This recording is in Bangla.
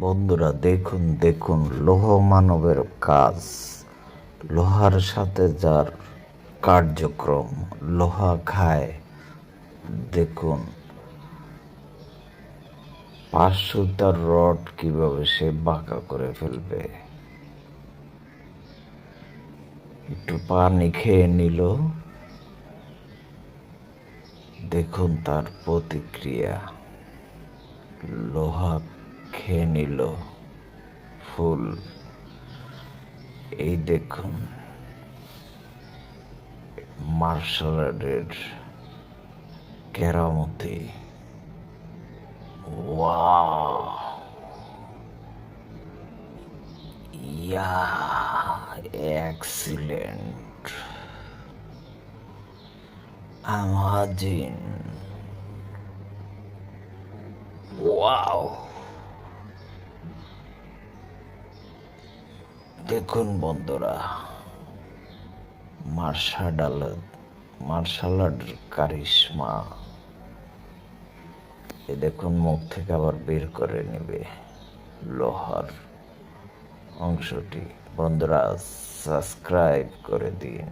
বন্ধুরা দেখুন দেখুন লৌহ মানবের কাজ, লোহার সাথে যার কার্যক্রম, লোহা খায়। দেখুন 500টার রড কিভাবে সে বাঁকা করে ফেলবে। একটু পানি খেয়ে নিল, দেখুন তার প্রতিক্রিয়া। লোহা খেয়ে নিল ফুল। এই দেখুন মার্শাল আর্টের কেরামতি। ওয়াও, ইয়া, এক্সিলেন্ট, অ্যামাজিং, ওয়াও। দেখুন বন্ধুরা, মার্শাল আর্টের কারিশমা। এ দেখুন মুখ থেকে আবার বের করে নেবে লোহার অংশটি। বন্ধুরা সাবস্ক্রাইব করে দিন।